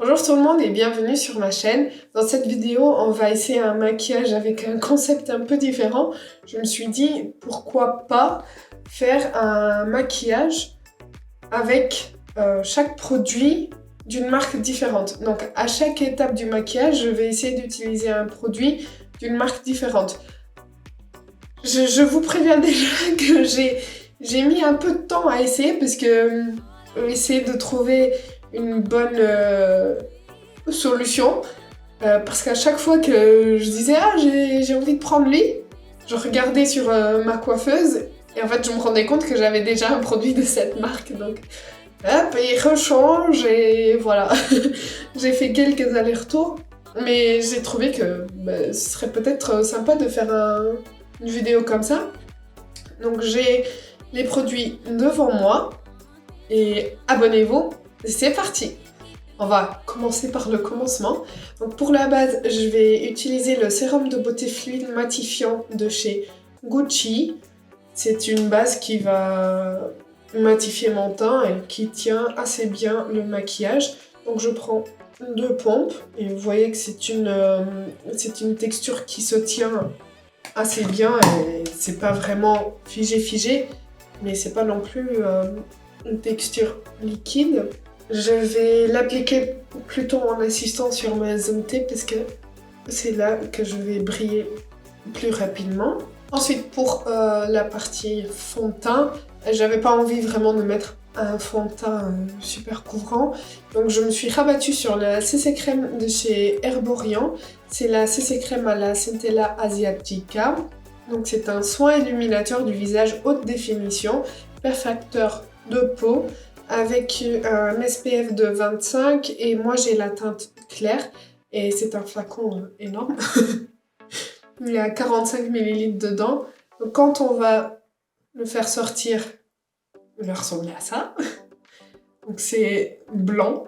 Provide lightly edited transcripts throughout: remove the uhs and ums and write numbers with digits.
Bonjour tout le monde et bienvenue sur ma chaîne. Dans cette vidéo, on va essayer un maquillage avec un concept un peu différent. Je me suis dit, pourquoi pas faire un maquillage avec chaque produit d'une marque différente. Donc à chaque étape du maquillage, je vais essayer d'utiliser un produit d'une marque différente. Je vous préviens déjà que j'ai mis un peu de temps à essayer parce que essayer de trouver une bonne solution. Parce qu'à chaque fois que je disais « Ah, j'ai envie de prendre lui », je regardais sur ma coiffeuse et en fait je me rendais compte que j'avais déjà un produit de cette marque. Donc hop, il rechange et voilà. J'ai fait quelques allers-retours. Mais j'ai trouvé que ce serait peut-être sympa de faire une vidéo comme ça. Donc j'ai les produits devant moi et abonnez-vous, c'est parti! On va commencer par le commencement. Donc pour la base, je vais utiliser le sérum de beauté fluide matifiant de chez Gucci. C'est une base qui va matifier mon teint et qui tient assez bien le maquillage. Donc je prends 2 pompes et vous voyez que c'est une texture qui se tient assez bien et c'est pas vraiment figé, mais c'est pas non plus une texture liquide. Je vais l'appliquer plutôt en insistant sur ma zone T parce que c'est là que je vais briller plus rapidement. Ensuite, pour la partie fond de teint, j'avais pas envie vraiment de mettre un fond de teint super couvrant. Donc je me suis rabattue sur la CC Crème de chez Herborian. C'est la CC Crème à la Centella Asiatica. Donc c'est un soin illuminateur du visage haute définition, perfecteur de peau, avec un SPF de 25 et moi j'ai la teinte claire et c'est un flacon énorme. Il y a 45 ml dedans. Donc quand on va le faire sortir, il va ressembler à ça. Donc c'est blanc.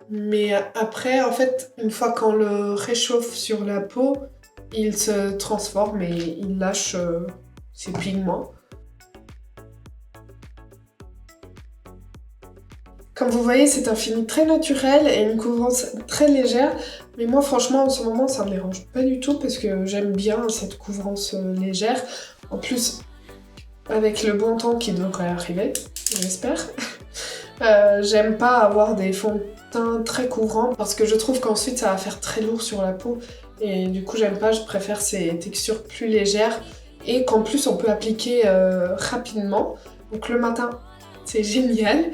Mais après, en fait, une fois qu'on le réchauffe sur la peau, il se transforme et il lâche ses pigments. Comme vous voyez, c'est un fini très naturel et une couvrance très légère. Mais moi, franchement, en ce moment, ça me dérange pas du tout parce que j'aime bien cette couvrance légère. En plus, avec le bon temps qui devrait arriver, j'espère, j'aime pas avoir des fonds de teint très couvrants parce que je trouve qu'ensuite, ça va faire très lourd sur la peau. Et du coup, j'aime pas, je préfère ces textures plus légères et qu'en plus, on peut appliquer rapidement. Donc le matin, c'est génial.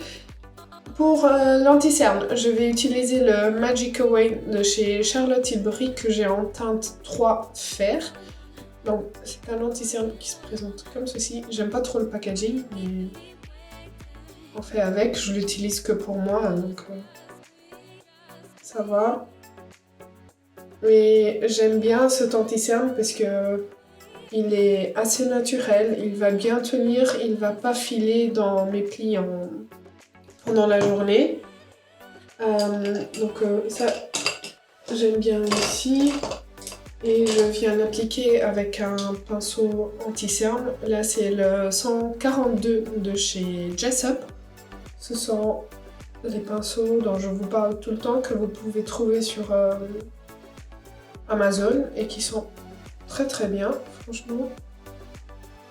Pour l'anti-cerne, je vais utiliser le Magic Away de chez Charlotte Tilbury que j'ai en teinte 3 fer. Donc c'est un anti-cerne qui se présente comme ceci. J'aime pas trop le packaging, mais on fait avec. Je l'utilise que pour moi, donc ça va. Mais j'aime bien cet anti-cerne parce que il est assez naturel, il va bien tenir, il va pas filer dans mes plis pendant la journée. Donc ça, j'aime bien aussi. Et je viens l'appliquer avec un pinceau anti-cerne. Là, c'est le 142 de chez Jessup. Ce sont les pinceaux dont je vous parle tout le temps, que vous pouvez trouver sur Amazon et qui sont très très bien, franchement.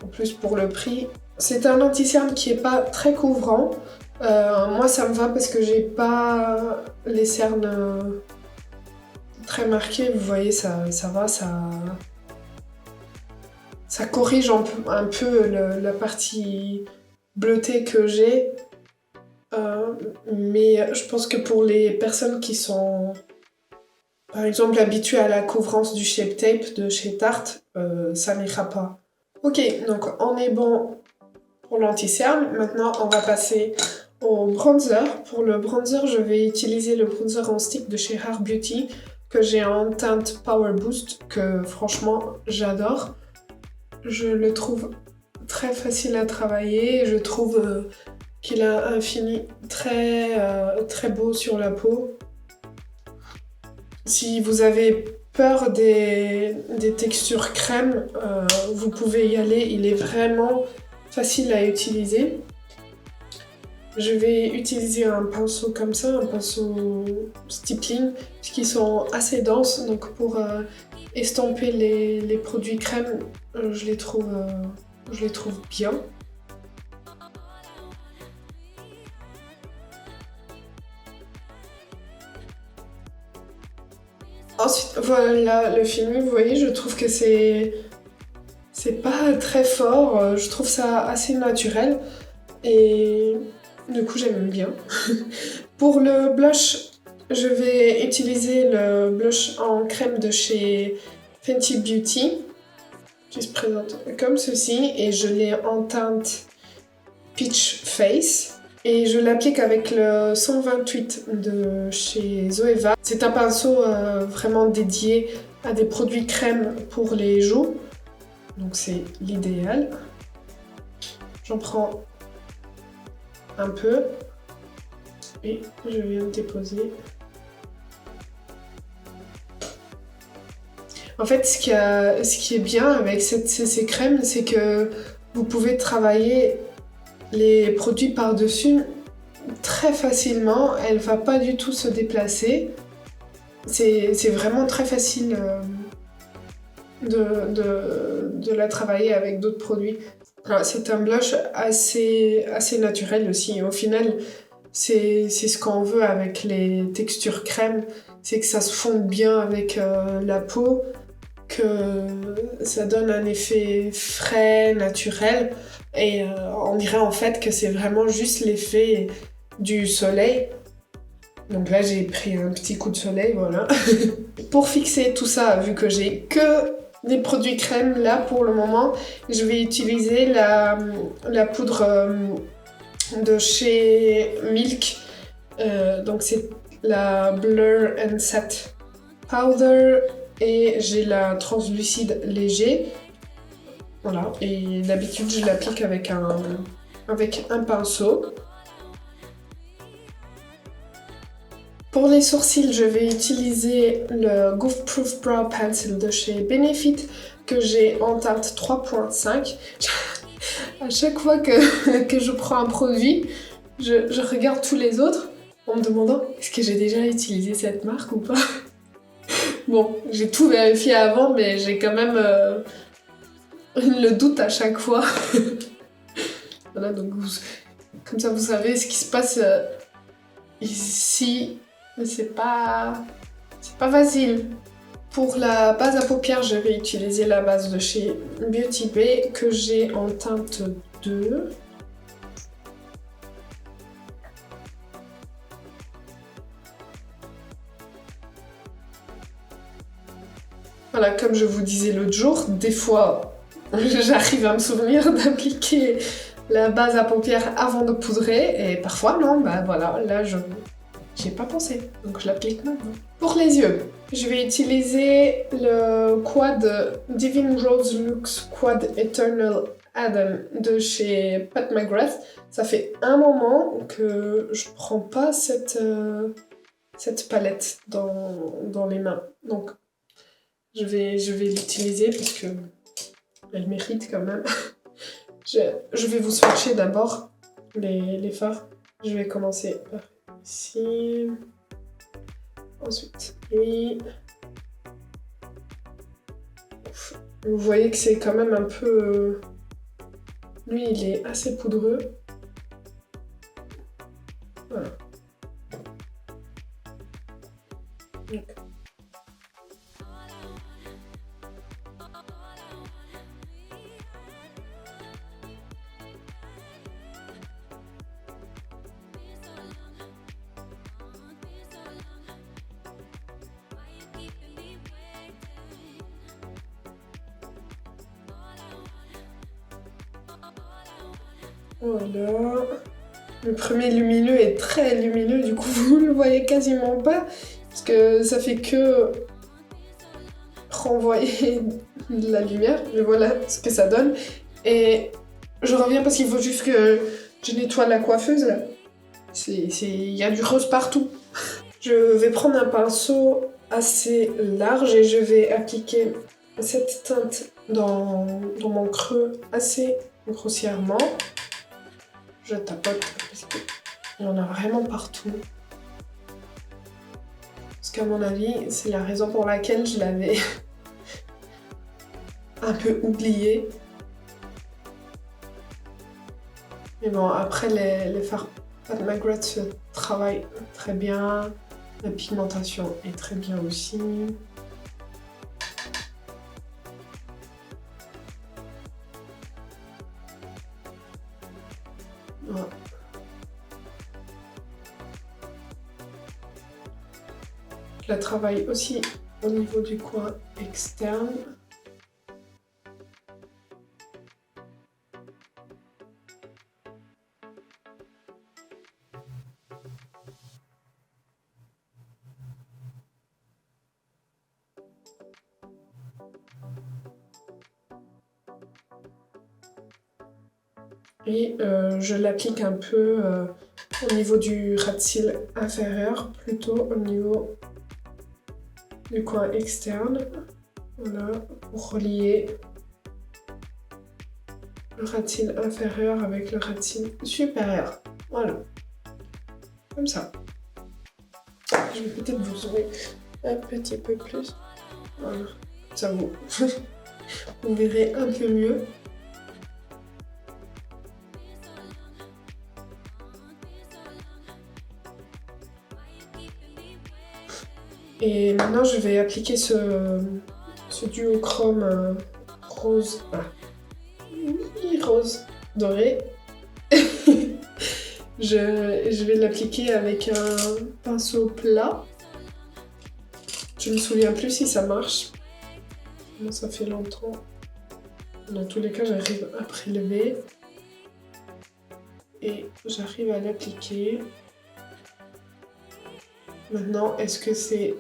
En plus, pour le prix, c'est un anti-cerne qui est pas très couvrant. Moi ça me va parce que j'ai pas les cernes très marquées, vous voyez, ça va, ça corrige un peu la partie bleutée que j'ai. Mais je pense que pour les personnes qui sont par exemple habituées à la couvrance du Shape Tape de chez Tarte, ça n'ira pas. Ok, donc on est bon pour l'anti-cerne. Maintenant on va passer au bronzer. Pour le bronzer, je vais utiliser le bronzer en stick de chez Rare Beauty que j'ai en teinte Power Boost, que franchement j'adore. Je le trouve très facile à travailler. Je trouve qu'il a un fini très beau sur la peau. Si vous avez peur des textures crème, vous pouvez y aller. Il est vraiment facile à utiliser. Je vais utiliser un pinceau comme ça, un pinceau stippling, qui sont assez denses, donc pour estomper les produits crème, je les trouve bien. Ensuite, voilà le fini, vous voyez, je trouve que c'est pas très fort, je trouve ça assez naturel et du coup j'aime bien. Pour le blush, je vais utiliser le blush en crème de chez Fenty Beauty, qui se présente comme ceci, et je l'ai en teinte Peach Face. Et je l'applique avec le 128 de chez Zoeva. C'est un pinceau vraiment dédié à des produits crème pour les joues, donc c'est l'idéal. J'en prends un peu et je viens déposer. En fait, ce qui est bien avec ces crèmes, c'est que vous pouvez travailler les produits par-dessus très facilement. Elle va pas du tout se déplacer. C'est vraiment très facile de la travailler avec d'autres produits. C'est un blush assez naturel aussi. Au final, c'est ce qu'on veut avec les textures crème, c'est que ça se fonde bien avec la peau, que ça donne un effet frais, naturel, et on dirait en fait que c'est vraiment juste l'effet du soleil. Donc là j'ai pris un petit coup de soleil, voilà. Pour fixer tout ça, vu que j'ai que des produits crème là pour le moment, je vais utiliser la poudre de chez Milk. Donc c'est la Blur and Set Powder et j'ai la translucide léger. Voilà, et d'habitude je l'applique avec un pinceau. Pour les sourcils, je vais utiliser le Goof Proof Brow Pencil de chez Benefit que j'ai en teinte 3.5. À chaque fois que je prends un produit, je regarde tous les autres en me demandant est-ce que j'ai déjà utilisé cette marque ou pas. Bon, j'ai tout vérifié avant, mais j'ai quand même le doute à chaque fois. Voilà, donc comme ça vous savez ce qui se passe ici. Mais c'est pas facile. Pour la base à paupières, je vais utiliser la base de chez Beauty Bay que j'ai en teinte 2. Voilà, comme je vous disais l'autre jour, des fois j'arrive à me souvenir d'appliquer la base à paupières avant de poudrer et parfois non, bah voilà, là j'y ai pas pensé, donc je l'applique maintenant. Pour les yeux, je vais utiliser le Quad Divine Rose Luxe Quad Eternal Adam de chez Pat McGrath. Ça fait un moment que je prends pas cette palette dans les mains, donc je vais l'utiliser parce que elle mérite quand même. Je vais vous swatcher d'abord les fards. Je vais commencer par ici. Ensuite, lui. Vous voyez que c'est quand même un peu... Lui, il est assez poudreux. Voilà. Donc. Voilà. Le premier lumineux est très lumineux, du coup vous ne le voyez quasiment pas, parce que ça fait que renvoyer de la lumière, mais voilà ce que ça donne. Et je reviens parce qu'il faut juste que je nettoie la coiffeuse là. Il y a du rose partout. Je vais prendre un pinceau assez large et je vais appliquer cette teinte dans mon creux assez grossièrement. Je tapote parce que Il y en a vraiment partout. Parce qu'à mon avis, c'est la raison pour laquelle je l'avais un peu oublié. Mais bon, après, les fards Pat McGrath se travaillent très bien. La pigmentation est très bien aussi. Voilà. Je la travaille aussi au niveau du coin externe. Et je l'applique un peu au niveau du ras de cils inférieur, plutôt au niveau du coin externe. Voilà, pour relier le ras de cils inférieur avec le ras de cils supérieur. Voilà, comme ça. Je vais peut-être vous zoomer un petit peu plus. Voilà, ça vous verrez un peu mieux. Et maintenant, je vais appliquer ce duochrome rose, rose doré. je vais l'appliquer avec un pinceau plat. Je me souviens plus si ça marche. Moi, ça fait longtemps. Dans tous les cas, j'arrive à prélever. Et j'arrive à l'appliquer. Maintenant, est-ce que c'est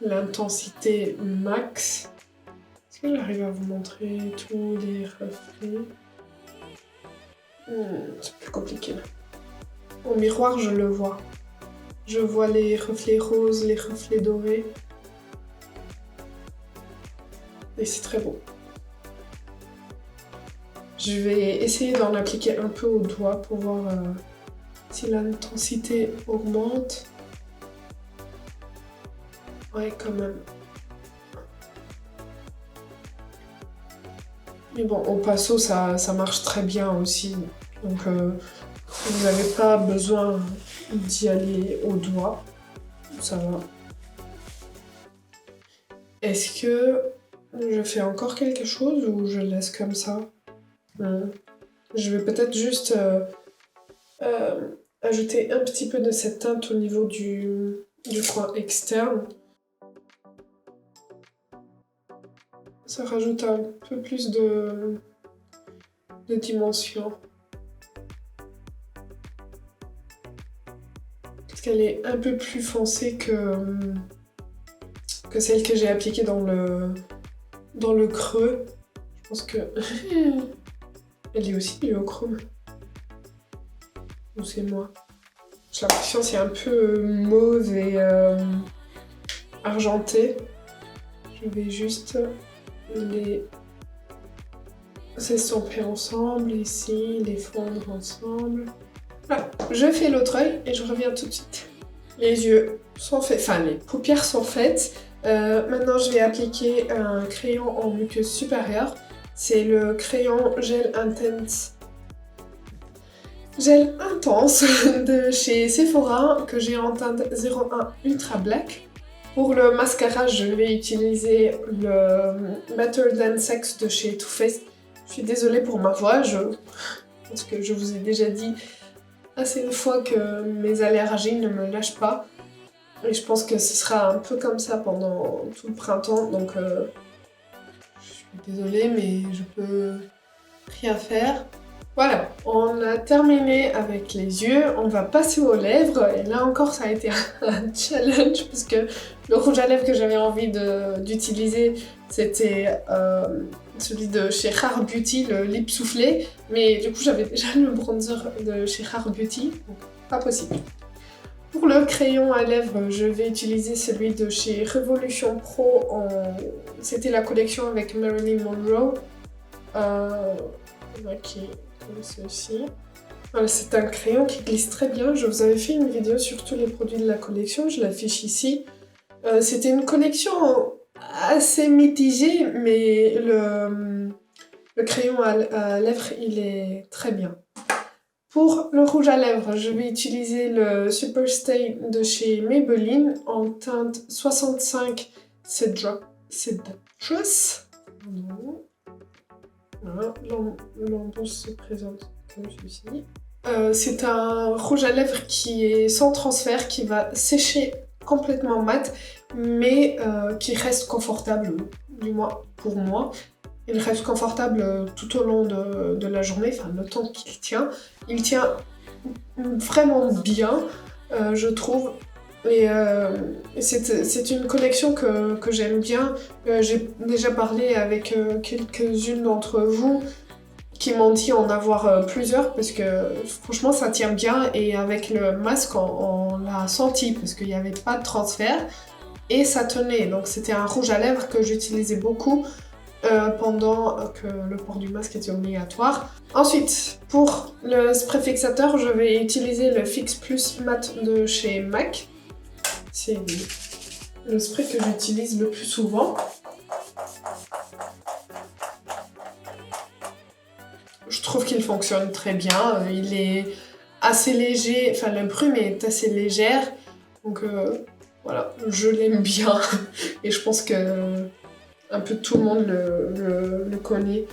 l'intensité max? Est-ce que j'arrive à vous montrer tous les reflets? C'est plus compliqué. Au miroir, je le vois. Je vois les reflets roses, les reflets dorés. Et c'est très beau. Je vais essayer d'en appliquer un peu au doigt pour voir si l'intensité augmente. Ouais, quand même. Mais bon, au pinceau, ça marche très bien aussi. Donc, vous n'avez pas besoin d'y aller au doigt. Ça va. Est-ce que je fais encore quelque chose ou je laisse comme ça? Je vais peut-être juste ajouter un petit peu de cette teinte au niveau du coin externe. Ça rajoute un peu plus de dimension. Parce qu'elle est un peu plus foncée que celle que j'ai appliquée dans le creux. Je pense que elle est aussi duochrome. Ou c'est moi? J'ai l'impression que c'est un peu mauve et argenté. Je vais juste les s'estomper ensemble ici, les fondre ensemble. Voilà, je fais l'autre œil et je reviens tout de suite. Les yeux sont faits, enfin les paupières sont faites. Maintenant je vais appliquer un crayon en muqueuse supérieure. C'est le crayon Gel Intense de chez Sephora que j'ai en teinte 01 Ultra Black. Pour le mascara, je vais utiliser le Better Than Sex de chez Too Faced. Je suis désolée pour ma voix, parce que je vous ai déjà dit assez de fois que mes allergies ne me lâchent pas. Et je pense que ce sera un peu comme ça pendant tout le printemps, donc je suis désolée, mais je peux rien faire. Voilà, on a terminé avec les yeux, on va passer aux lèvres, et là encore ça a été un challenge, parce que le rouge à lèvres que j'avais envie d'utiliser, c'était celui de chez Rare Beauty, le lip soufflé, mais du coup j'avais déjà le bronzer de chez Rare Beauty, donc pas possible. Pour le crayon à lèvres, je vais utiliser celui de chez Revolution Pro, c'était la collection avec Marilyn Monroe, qui est comme ceci. Voilà, c'est un crayon qui glisse très bien. Je vous avais fait une vidéo sur tous les produits de la collection, je l'affiche ici. C'était une collection assez mitigée, mais le crayon à lèvres, il est très bien. Pour le rouge à lèvres, je vais utiliser le Super Stay de chez Maybelline en teinte 65 Citrus. Voilà, l'embout se présente comme celui-ci. C'est un rouge à lèvres qui est sans transfert, qui va sécher complètement mat, mais qui reste confortable, du moins pour moi. Il reste confortable tout au long de la journée, enfin le temps qu'il tient. Il tient vraiment bien, je trouve. Et c'est une collection que j'aime bien. J'ai déjà parlé avec quelques-unes d'entre vous qui m'ont dit en avoir plusieurs parce que franchement ça tient bien et avec le masque on l'a senti parce qu'il n'y avait pas de transfert et ça tenait. Donc c'était un rouge à lèvres que j'utilisais beaucoup pendant que le port du masque était obligatoire. Ensuite, pour le spray fixateur, je vais utiliser le Fix Plus Matte de chez MAC. C'est le spray que j'utilise le plus souvent. Je trouve qu'il fonctionne très bien. Il est assez léger, enfin la brume est assez légère. Donc voilà, je l'aime bien. Et je pense que un peu tout le monde le connaît.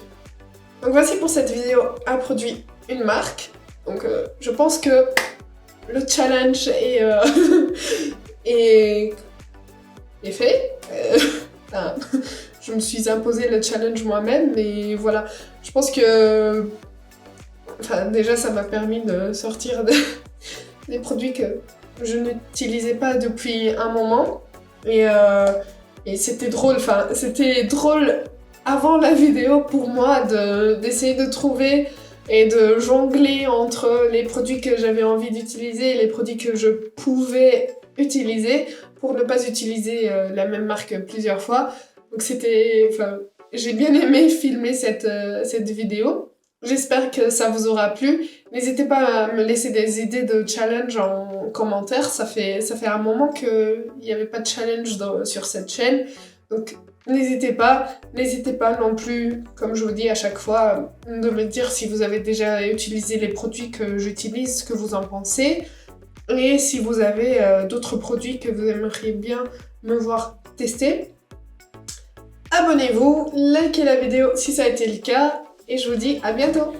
Donc voici pour cette vidéo un produit, une marque. Donc je pense que le challenge est fait. Enfin, je me suis imposé le challenge moi-même, mais voilà. Je pense que... Enfin, déjà, ça m'a permis de sortir des produits que je n'utilisais pas depuis un moment. Et c'était drôle, enfin, c'était drôle avant la vidéo pour moi d'essayer de trouver et de jongler entre les produits que j'avais envie d'utiliser et les produits que je pouvais utiliser pour ne pas utiliser la même marque plusieurs fois. Donc c'était... Enfin, j'ai bien aimé filmer cette vidéo. J'espère que ça vous aura plu. N'hésitez pas à me laisser des idées de challenge en commentaire. Ça fait un moment qu'il n'y avait pas de challenge sur cette chaîne. Donc n'hésitez pas non plus, comme je vous dis à chaque fois, de me dire si vous avez déjà utilisé les produits que j'utilise, ce que vous en pensez. Et si vous avez d'autres produits que vous aimeriez bien me voir tester. Abonnez-vous, likez la vidéo si ça a été le cas. Et je vous dis à bientôt!